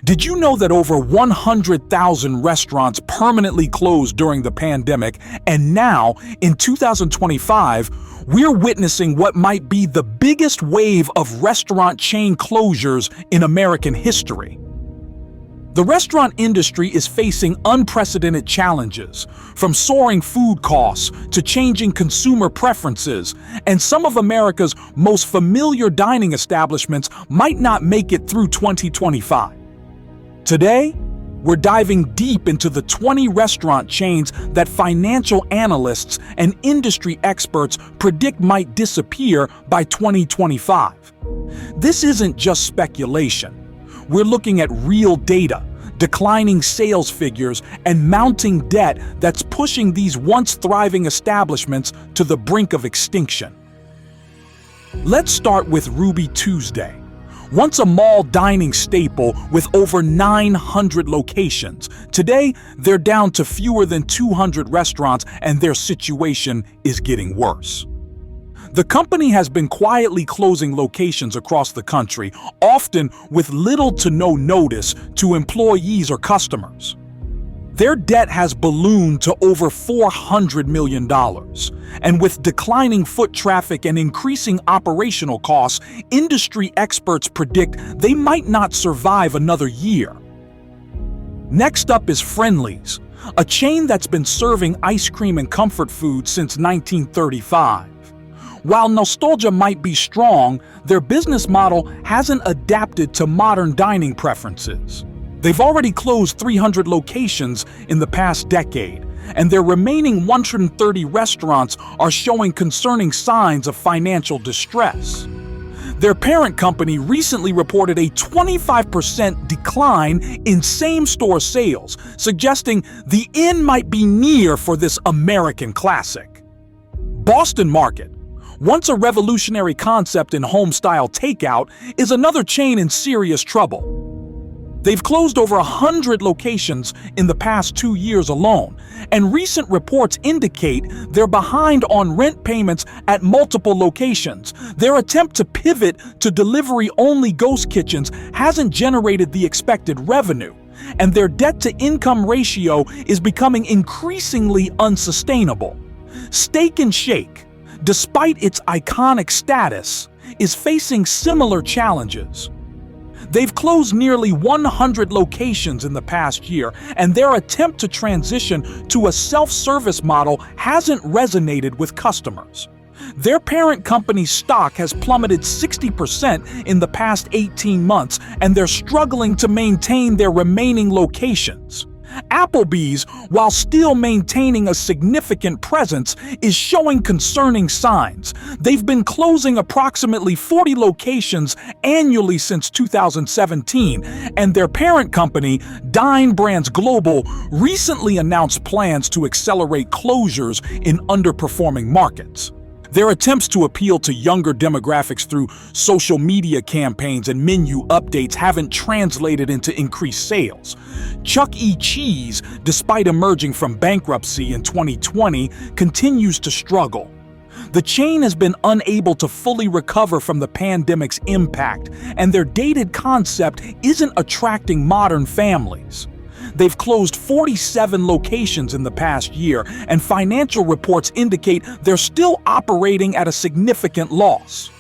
Did you know that over 100,000 restaurants permanently closed during the pandemic, and now, in 2025, we're witnessing what might be the biggest wave of restaurant chain closures in American history? The restaurant industry is facing unprecedented challenges, from soaring food costs to changing consumer preferences, and some of America's most familiar dining establishments might not make it through 2025. Today, we're diving deep into the 20 restaurant chains that financial analysts and industry experts predict might disappear by 2025. This isn't just speculation. We're looking at real data, declining sales figures, and mounting debt that's pushing these once thriving establishments to the brink of extinction. Let's start with Ruby Tuesday. Once a mall dining staple with over 900 locations, today they're down to fewer than 200 restaurants, and their situation is getting worse. The company has been quietly closing locations across the country, often with little to no notice to employees or customers. Their debt has ballooned to over $400 million, and with declining foot traffic and increasing operational costs, industry experts predict they might not survive another year. Next up is Friendly's, a chain that's been serving ice cream and comfort food since 1935. While nostalgia might be strong, their business model hasn't adapted to modern dining preferences. They've already closed 300 locations in the past decade, and their remaining 130 restaurants are showing concerning signs of financial distress. Their parent company recently reported a 25% decline in same-store sales, suggesting the end might be near for this American classic. Boston Market, once a revolutionary concept in home-style takeout, is another chain in serious trouble. They've closed over 100 locations in the past 2 years alone, and recent reports indicate they're behind on rent payments at multiple locations. Their attempt to pivot to delivery-only ghost kitchens hasn't generated the expected revenue, and their debt-to-income ratio is becoming increasingly unsustainable. Steak 'n Shake, despite its iconic status, is facing similar challenges. They've closed nearly 100 locations in the past year, and their attempt to transition to a self-service model hasn't resonated with customers. Their parent company's stock has plummeted 60% in the past 18 months, and they're struggling to maintain their remaining locations. Applebee's, while still maintaining a significant presence, is showing concerning signs. They've been closing approximately 40 locations annually since 2017, and their parent company, Dine Brands Global, recently announced plans to accelerate closures in underperforming markets. Their attempts to appeal to younger demographics through social media campaigns and menu updates haven't translated into increased sales. Chuck E. Cheese, despite emerging from bankruptcy in 2020, continues to struggle. The chain has been unable to fully recover from the pandemic's impact, and their dated concept isn't attracting modern families. They've closed 47 locations in the past year, and financial reports indicate they're still operating at a significant loss.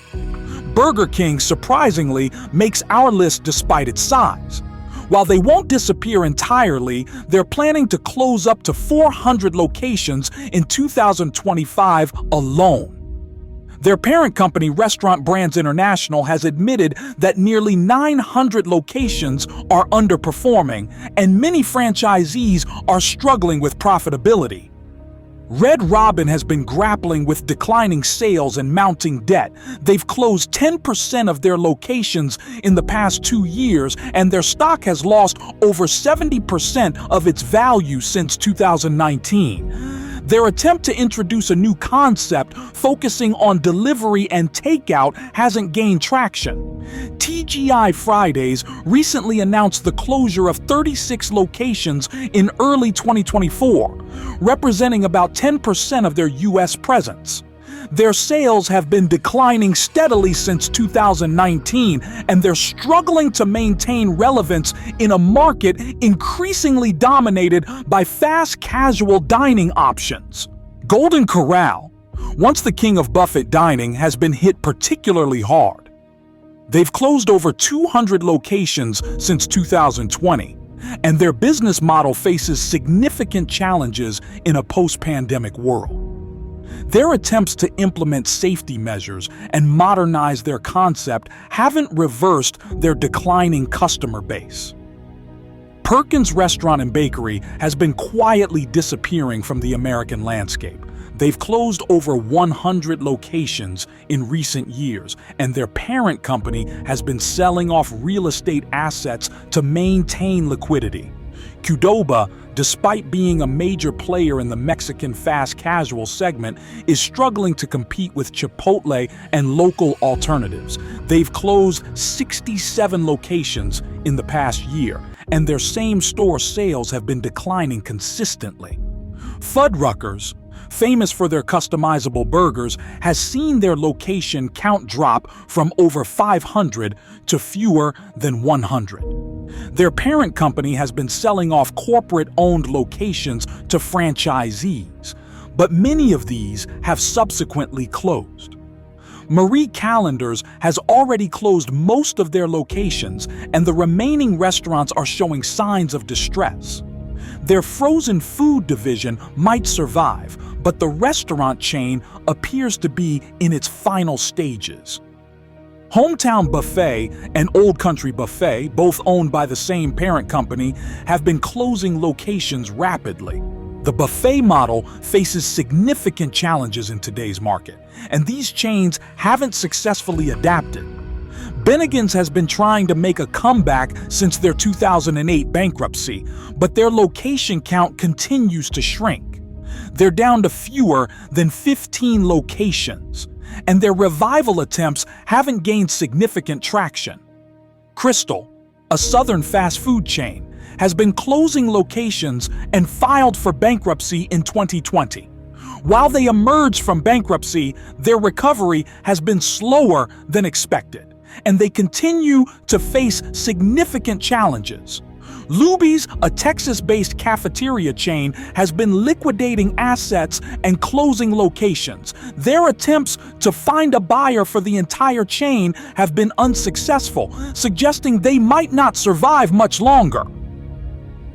Burger King, surprisingly, makes our list despite its size. While they won't disappear entirely, they're planning to close up to 400 locations in 2025 alone. Their parent company, Restaurant Brands International, has admitted that nearly 900 locations are underperforming, and many franchisees are struggling with profitability. Red Robin has been grappling with declining sales and mounting debt. They've closed 10% of their locations in the past 2 years, and their stock has lost over 70% of its value since 2019. Their attempt to introduce a new concept focusing on delivery and takeout hasn't gained traction. TGI Fridays recently announced the closure of 36 locations in early 2024, representing about 10% of their U.S. presence. Their sales have been declining steadily since 2019, and they're struggling to maintain relevance in a market increasingly dominated by fast casual dining options. Golden Corral, once the king of buffet dining, has been hit particularly hard. They've closed over 200 locations since 2020, and their business model faces significant challenges in a post-pandemic world. Their attempts to implement safety measures and modernize their concept haven't reversed their declining customer base. Perkins Restaurant and Bakery has been quietly disappearing from the American landscape. They've closed over 100 locations in recent years, and their parent company has been selling off real estate assets to maintain liquidity. Qdoba, despite being a major player in the Mexican fast casual segment, is struggling to compete with Chipotle and local alternatives. They've closed 67 locations in the past year, and their same-store sales have been declining consistently. Fuddruckers, famous for their customizable burgers, has seen their location count drop from over 500 to fewer than 100. Their parent company has been selling off corporate-owned locations to franchisees, but many of these have subsequently closed. Marie Callender's has already closed most of their locations, and the remaining restaurants are showing signs of distress. Their frozen food division might survive, but the restaurant chain appears to be in its final stages. Hometown Buffet and Old Country Buffet, both owned by the same parent company, have been closing locations rapidly. The buffet model faces significant challenges in today's market, and these chains haven't successfully adapted. Bennigan's has been trying to make a comeback since their 2008 bankruptcy, but their location count continues to shrink. They're down to fewer than 15 locations, and their revival attempts haven't gained significant traction. Crystal, a southern fast food chain, has been closing locations and filed for bankruptcy in 2020. While they emerged from bankruptcy, their recovery has been slower than expected, and they continue to face significant challenges. Luby's, a Texas-based cafeteria chain, has been liquidating assets and closing locations. Their attempts to find a buyer for the entire chain have been unsuccessful, suggesting they might not survive much longer.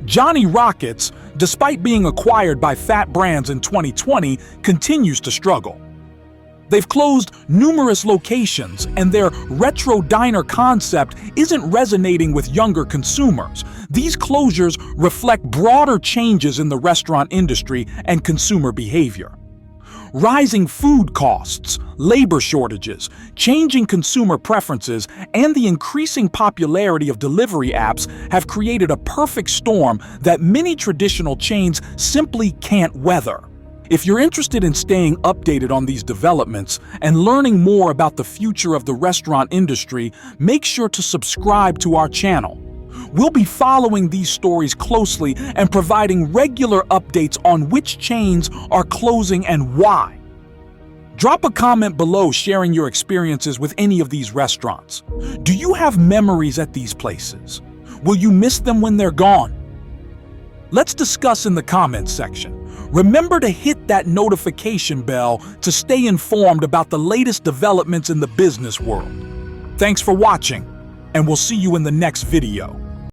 Johnny Rockets, despite being acquired by Fat Brands in 2020, continues to struggle. They've closed numerous locations, and their retro diner concept isn't resonating with younger consumers. These closures reflect broader changes in the restaurant industry and consumer behavior. Rising food costs, labor shortages, changing consumer preferences, and the increasing popularity of delivery apps have created a perfect storm that many traditional chains simply can't weather. If you're interested in staying updated on these developments and learning more about the future of the restaurant industry, make sure to subscribe to our channel. We'll be following these stories closely and providing regular updates on which chains are closing and why. Drop a comment below sharing your experiences with any of these restaurants. Do you have memories at these places? Will you miss them when they're gone? Let's discuss in the comments section. Remember to hit that notification bell to stay informed about the latest developments in the business world. Thanks for watching, and we'll see you in the next video.